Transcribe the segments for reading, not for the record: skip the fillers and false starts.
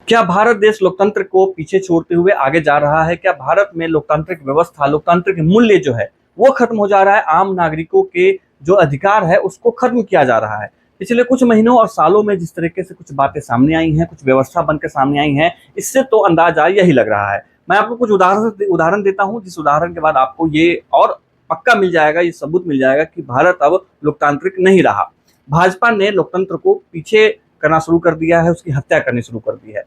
क्या भारत देश लोकतंत्र को पीछे छोड़ते हुए आगे जा रहा है? क्या भारत में लोकतांत्रिक व्यवस्था, लोकतांत्रिक मूल्य जो है, वो खत्म हो जा रहा है? आम नागरिकों के जो अधिकार है, उसको खत्म किया जा रहा है। पिछले कुछ महीनों और सालों में जिस तरीके से कुछ बातें सामने आई हैं, कुछ व्यवस्था बनकर सामने आई हैं, इससे तो अंदाजा यही लग रहा है। मैं आपको कुछ उदाहरण देता हूँ, जिस उदाहरण के बाद आपको ये और पक्का मिल जाएगा, ये सबूत मिल जाएगा कि भारत अब लोकतांत्रिक नहीं रहा। भाजपा ने लोकतंत्र को पीछे करना शुरू कर दिया है, उसकी हत्या करनी शुरू कर दी है।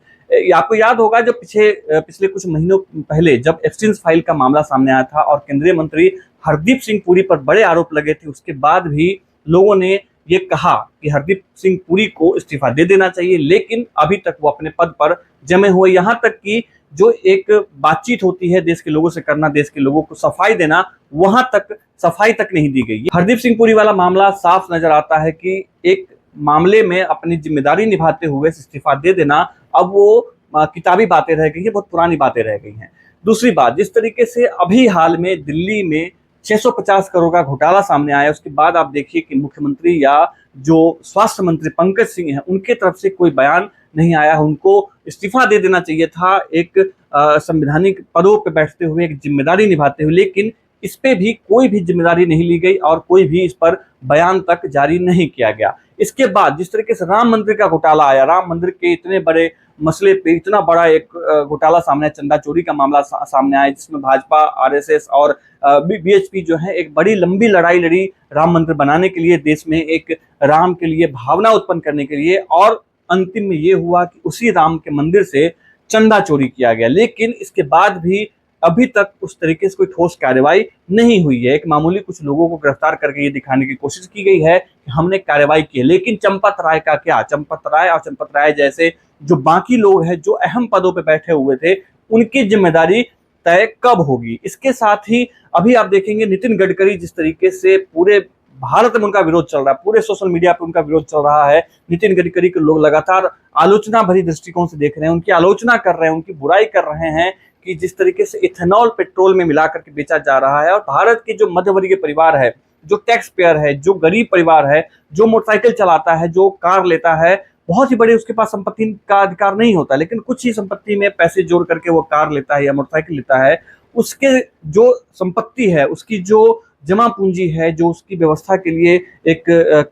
आपको याद होगा जब पिछले कुछ महीनों पहले जब एप्स्टीन फाइल का मामला सामने आया था और केंद्रीय मंत्री हरदीप सिंह पुरी पर बड़े आरोप लगे थे, उसके बाद भी लोगों ने ये कहा कि हरदीप सिंह पुरी को इस्तीफा दे देना चाहिए, लेकिन अभी तक वो अपने पद पर जमे हुए। यहाँ तक कि जो एक बातचीत होती है देश के लोगों से करना, देश के लोगों को सफाई देना, वहां तक सफाई तक नहीं दी गई। हरदीप सिंह पुरी वाला मामला साफ नजर आता है कि एक मामले में अपनी जिम्मेदारी निभाते हुए इस्तीफा दे देना, अब वो किताबी बातें रह गई है, बहुत पुरानी बातें रह गई हैं। दूसरी बात, जिस तरीके से अभी हाल में दिल्ली में 650 करोड़ का घोटाला सामने आया, उसके बाद आप देखिए कि मुख्यमंत्री या जो स्वास्थ्य मंत्री पंकज सिंह हैं, उनके तरफ से कोई बयान नहीं आया। उनको इस्तीफा दे देना चाहिए था एक संवैधानिक पदों पर बैठते हुए, एक जिम्मेदारी निभाते हुए, लेकिन इस पे भी कोई भी जिम्मेदारी नहीं ली गई और कोई भी इस पर बयान तक जारी नहीं किया गया। इसके बाद जिस तरीके से राम मंदिर का घोटाला आया, राम मंदिर के इतने बड़े मसले पे इतना बड़ा एक घोटाला सामने आया, चंदा चोरी का मामला सामने आया, जिसमें भाजपा, आरएसएस और बीएचपी जो है एक बड़ी लंबी लड़ाई लड़ी राम मंदिर बनाने के लिए, देश में एक राम के लिए भावना उत्पन्न करने के लिए, और अंतिम में ये हुआ कि उसी राम के मंदिर से चंदा चोरी किया गया। लेकिन इसके बाद भी अभी तक उस तरीके से कोई ठोस कार्रवाई नहीं हुई है। एक मामूली कुछ लोगों को गिरफ्तार करके ये दिखाने की कोशिश की गई है कि हमने कार्रवाई की है, लेकिन चंपत राय का क्या? चंपत राय और चंपत राय जैसे जो बाकी लोग हैं जो अहम पदों पे बैठे हुए थे, उनकी जिम्मेदारी तय कब होगी? इसके साथ ही अभी आप देखेंगे नितिन गडकरी, जिस तरीके से पूरे भारत में उनका विरोध चल रहा है, पूरे सोशल मीडिया पे उनका विरोध चल रहा है। नितिन गडकरी को लोग लगातार आलोचना भरी दृष्टिकोण से देख रहे हैं, उनकी आलोचना कर रहे हैं, उनकी बुराई कर रहे हैं कि जिस तरीके से इथेनॉल पेट्रोल में मिला करके बेचा जा रहा है, और भारत के जो मध्यवर्गीय परिवार है, जो टैक्स पेयर है, जो गरीब परिवार है, जो मोटरसाइकिल चलाता है, जो कार लेता है, बहुत ही बड़े उसके पास संपत्ति का अधिकार नहीं होता, लेकिन कुछ ही संपत्ति में पैसे जोड़ करके वो कार लेता है या मोटरसाइकिल लेता है, उसके जो संपत्ति है, उसकी जो जमा पूंजी है, जो उसकी व्यवस्था के लिए एक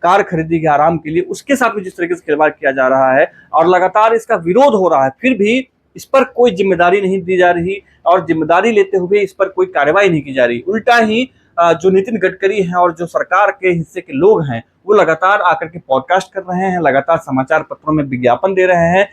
कार खरीदी के आराम के लिए, उसके साथ भी जिस तरीके से खिलवाड़ किया जा रहा है और लगातार इसका विरोध हो रहा है, फिर भी इस पर कोई जिम्मेदारी नहीं दी जा रही और जिम्मेदारी लेते हुए इस पर कोई कार्रवाई नहीं की जा रही। उल्टा ही जो नितिन गडकरी हैं और जो सरकार के हिस्से के लोग हैं, वो लगातार आकर के पॉडकास्ट कर रहे हैं, लगातार समाचार पत्रों में विज्ञापन दे रहे हैं